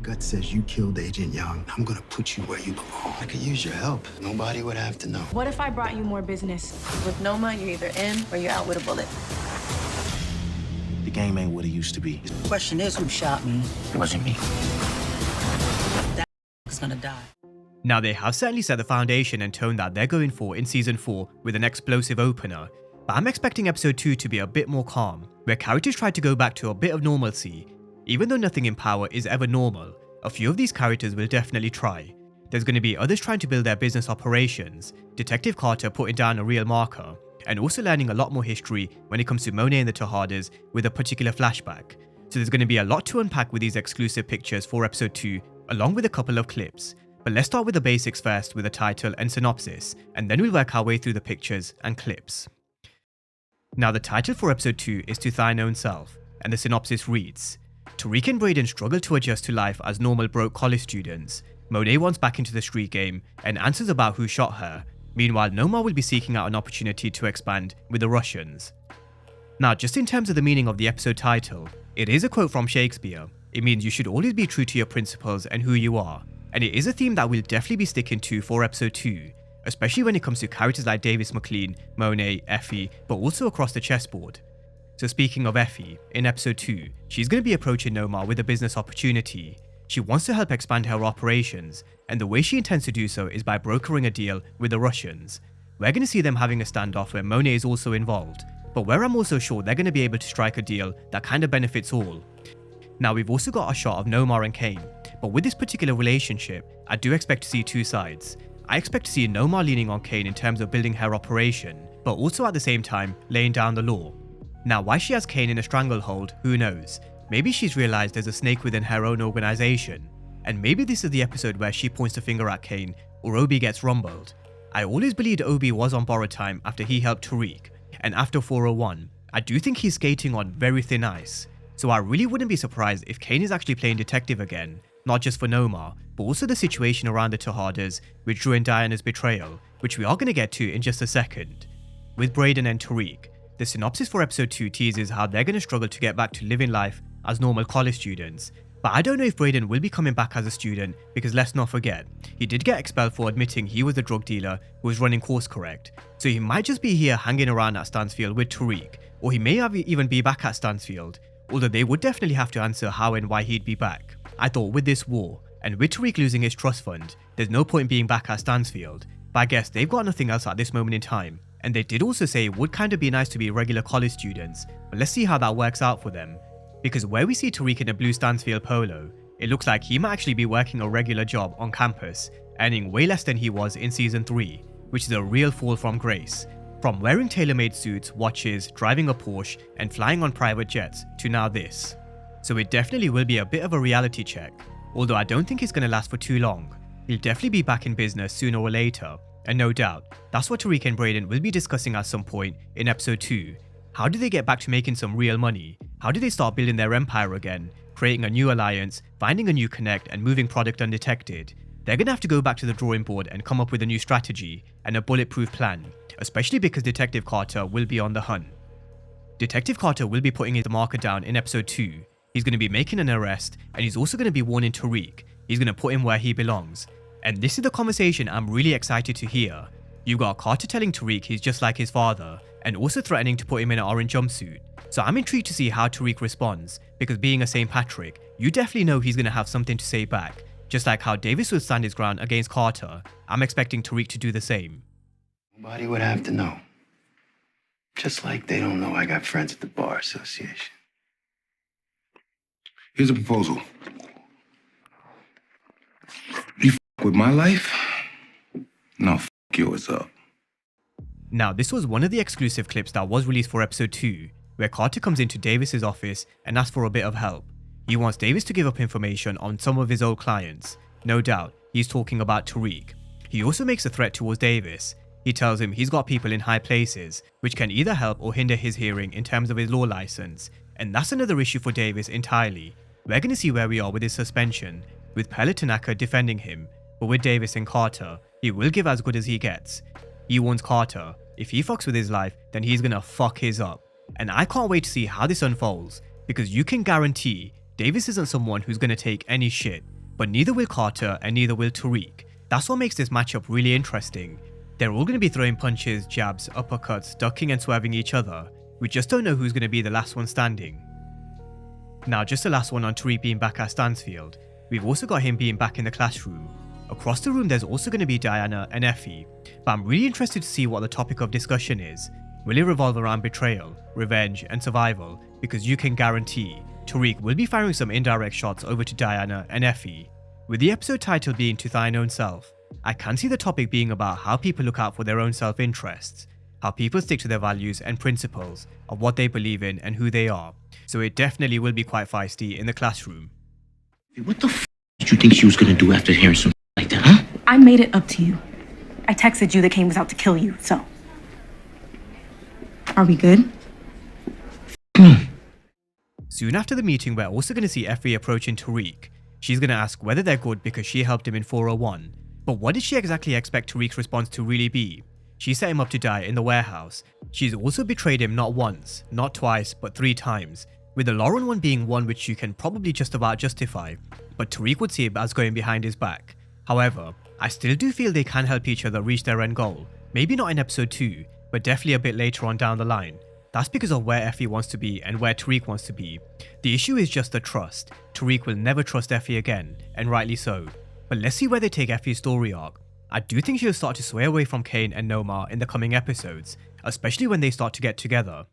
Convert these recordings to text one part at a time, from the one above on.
gut says you killed Agent Young. I'm gonna put you where you belong. I could use your help. Nobody would have to know. What if I brought you more business? With Noma, you're either in or you're out with a bullet. The game ain't what it used to be. The question is, who shot me? It wasn't me. That is gonna die. Now, they have certainly set the foundation and tone that they're going for in Season 4 with an explosive opener, but I'm expecting Episode 2 to be a bit more calm, where characters try to go back to a bit of normalcy. Even though nothing in Power is ever normal, a few of these characters will definitely try. There's going to be others trying to build their business operations, Detective Carter putting down a real marker, and also learning a lot more history when it comes to Monet and the Tejadas with a particular flashback. So there's going to be a lot to unpack with these exclusive pictures for Episode 2, along with a couple of clips. But let's start with the basics first with a title and synopsis, and then we'll work our way through the pictures and clips. Now, the title for Episode 2 is To Thine Own Self, and the synopsis reads: Tariq and Brayden struggle to adjust to life as normal broke college students. Monet wants back into the street game and answers about who shot her. Meanwhile, Noma will be seeking out an opportunity to expand with the Russians. Now, just in terms of the meaning of the episode title, it is a quote from Shakespeare. It means you should always be true to your principles and who you are. And it is a theme that we'll definitely be sticking to for Episode 2, especially when it comes to characters like Davis MacLean, Monet, Effie, but also across the chessboard. So speaking of Effie, in Episode 2, she's going to be approaching Noma with a business opportunity. She wants to help expand her operations, and the way she intends to do so is by brokering a deal with the Russians. We're going to see them having a standoff where Monet is also involved, but where I'm also sure they're going to be able to strike a deal that kind of benefits all. Now, we've also got a shot of Noma and Kane, but with this particular relationship, I do expect to see two sides. I expect to see Noma leaning on Kane in terms of building her operation, but also at the same time laying down the law. Now, why she has Kane in a stranglehold, who knows? Maybe she's realized there's a snake within her own organization, and maybe this is the episode where she points the finger at Kane, or Obi gets rumbled. I always believed Obi was on borrowed time after he helped Tariq, and after 401, I do think he's skating on very thin ice. So I really wouldn't be surprised if Kane is actually playing detective again, not just for Noma, but also the situation around the Tejadas with Drew and Diana's betrayal, which we are going to get to in just a second. With Brayden and Tariq, the synopsis for Episode 2 teases how they're going to struggle to get back to living life as normal college students. But I don't know if Brayden will be coming back as a student, because let's not forget, he did get expelled for admitting he was the drug dealer who was running course correct. So he might just be here hanging around at Stansfield with Tariq, or he may even be back at Stansfield, although they would definitely have to answer how and why he'd be back. I thought with this war, and with Tariq losing his trust fund, there's no point being back at Stansfield, but I guess they've got nothing else at this moment in time. And they did also say it would kind of be nice to be regular college students, but let's see how that works out for them. Because where we see Tariq in a blue Stansfield polo, it looks like he might actually be working a regular job on campus, earning way less than he was in Season 3, which is a real fall from grace. From wearing tailor-made suits, watches, driving a Porsche, and flying on private jets, to now this. So it definitely will be a bit of a reality check, although I don't think it's going to last for too long. He'll definitely be back in business sooner or later, and no doubt, that's what Tariq and Brayden will be discussing at some point in Episode 2. How do they get back to making some real money? How do they start building their empire again, creating a new alliance, finding a new connect, and moving product undetected? They're going to have to go back to the drawing board and come up with a new strategy and a bulletproof plan, especially because Detective Carter will be on the hunt. Detective Carter will be putting his marker down in Episode 2. He's going to be making an arrest, and he's also going to be warning Tariq. He's going to put him where he belongs. And this is the conversation I'm really excited to hear. You've got Carter telling Tariq he's just like his father, and also threatening to put him in an orange jumpsuit. So I'm intrigued to see how Tariq responds, because being a St. Patrick, you definitely know he's going to have something to say back. Just like how Davis would stand his ground against Carter, I'm expecting Tariq to do the same. Nobody would have to know. Just like they don't know I got friends at the Bar Association. Here's a proposal. You with my life? No, yours up. Now, this was one of the exclusive clips that was released for Episode 2, where Carter comes into Davis's office and asks for a bit of help. He wants Davis to give up information on some of his old clients. No doubt, he's talking about Tariq. He also makes a threat towards Davis. He tells him he's got people in high places, which can either help or hinder his hearing in terms of his law license. And that's another issue for Davis entirely. We're going to see where we are with his suspension, with Pele Tanaka defending him, but with Davis and Carter, he will give as good as he gets. He warns Carter, if he fucks with his life, then he's gonna fuck his up. And I can't wait to see how this unfolds, because you can guarantee Davis isn't someone who's gonna take any shit. but neither will Carter and neither will Tariq. That's what makes this matchup really interesting. They're all going to be throwing punches, jabs, uppercuts, ducking and swerving each other. We just don't know who's going to be the last one standing. Now just the last one on Tariq being back at Stansfield. We've also got him being back in the classroom. Across the room there's also going to be Diana and Effie, but I'm really interested to see what the topic of discussion is. Will it revolve around betrayal, revenge and survival? Because you can guarantee Tariq will be firing some indirect shots over to Diana and Effie. With the episode title being To Thine Own Self, I can see the topic being about how people look out for their own self-interests, how people stick to their values and principles of what they believe in and who they are. So it definitely will be quite feisty in the classroom. What the f did you think she was gonna do after hearing something like that, huh? I made it up to you. I texted you that Kane was out to kill you, so. Are we good? Soon after the meeting, we're also going to see Effie approaching Tariq. She's going to ask whether they're good because she helped him in 401. But what did she exactly expect Tariq's response to really be? She set him up to die in the warehouse. She's also betrayed him not once, not twice, but 3 times, with the Lauren one being one which you can probably just about justify, but Tariq would see it as going behind his back. However, I still do feel they can help each other reach their end goal. Maybe not in episode 2, but definitely a bit later on down the line. That's because of where Effie wants to be and where Tariq wants to be. The issue is just the trust. Tariq will never trust Effie again, and rightly so. But let's see where they take Effie's story arc. I do think she'll start to sway away from Kane and Noma in the coming episodes, especially when they start to get together.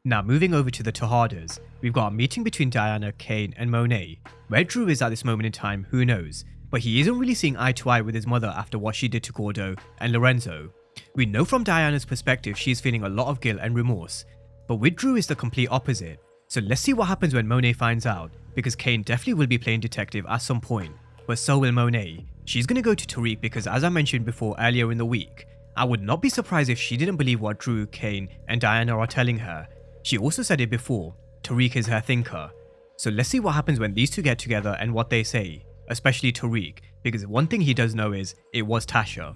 Now moving over to the Tejadas, we've got a meeting between Diana, Kane and Monet. Where Drew is at this moment in time, who knows, but he isn't really seeing eye to eye with his mother after what she did to Gordo and Lorenzo. We know from Diana's perspective she's feeling a lot of guilt and remorse, but with Drew it's the complete opposite. So let's see what happens when Monet finds out, because Kane definitely will be playing detective at some point, but so will Monet. She's gonna go to Tariq because, as I mentioned before earlier in the week, I would not be surprised if she didn't believe what Drew, Kane and Diana are telling her. She also said it before, Tariq is her thinker. So let's see what happens when these two get together and what they say, especially Tariq, because one thing he does know is, it was Tasha.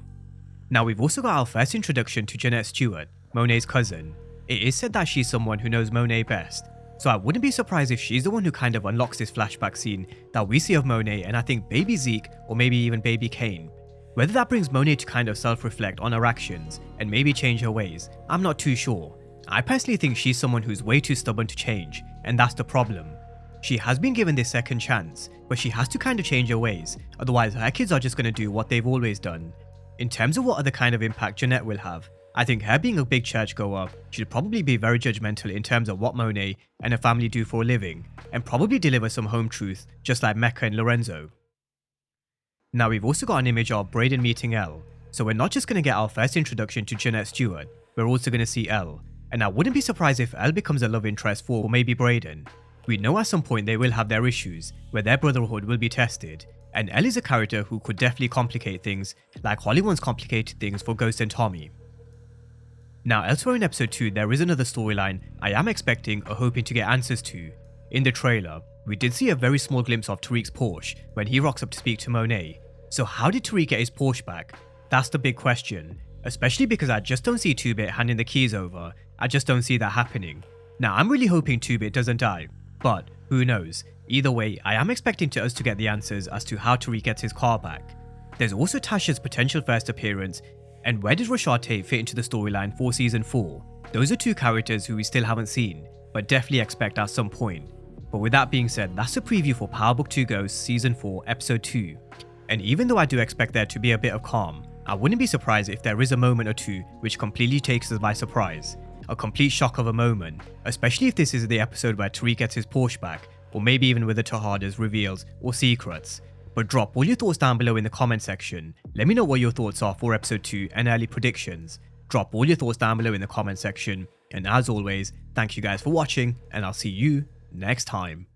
Now we've also got our first introduction to Jeanette Stewart, Monet's cousin. It is said that she's someone who knows Monet best, so I wouldn't be surprised if she's the one who kind of unlocks this flashback scene that we see of Monet and I think baby Zeke or maybe even baby Kane. Whether that brings Monet to kind of self-reflect on her actions and maybe change her ways, I'm not too sure. I personally think she's someone who's way too stubborn to change, and that's the problem. She has been given this second chance, but she has to kind of change her ways, otherwise her kids are just going to do what they've always done. In terms of what other kind of impact Jeanette will have, I think her being a big churchgoer should probably be very judgmental in terms of what Monet and her family do for a living, and probably deliver some home truth just like Mecca and Lorenzo. Now we've also got an image of Brayden meeting Elle, so we're not just going to get our first introduction to Jeanette Stewart, we're also going to see Elle, and I wouldn't be surprised if Elle becomes a love interest for maybe Brayden. We know at some point they will have their issues, where their brotherhood will be tested, and Elle is a character who could definitely complicate things, like Holly once complicated things for Ghost and Tommy. Now elsewhere in episode 2 there is another storyline I am expecting or hoping to get answers to. In the trailer, we did see a very small glimpse of Tariq's Porsche when he rocks up to speak to Monet. So how did Tariq get his Porsche back? That's the big question, especially because I just don't see 2-Bit handing the keys over. I just don't see that happening. Now I'm really hoping 2-Bit doesn't die, but who knows. Either way, I am expecting us to get the answers as to how Tariq gets his car back. There's also Tasha's potential first appearance, and where does Rashad Tate fit into the storyline for season 4? Those are 2 characters who we still haven't seen, but definitely expect at some point. But with that being said, that's a preview for Power Book 2 Ghosts season 4 episode 2. And even though I do expect there to be a bit of calm, I wouldn't be surprised if there is a moment or two which completely takes us by surprise. A complete shock of a moment, especially if this is the episode where Tariq gets his Porsche back, or maybe even with the Tejadas reveals or secrets. But drop all your thoughts down below in the comment section. Let me know what your thoughts are for episode 2 and early predictions. Drop all your thoughts down below in the comment section, and as always, thank you guys for watching, and I'll see you next time.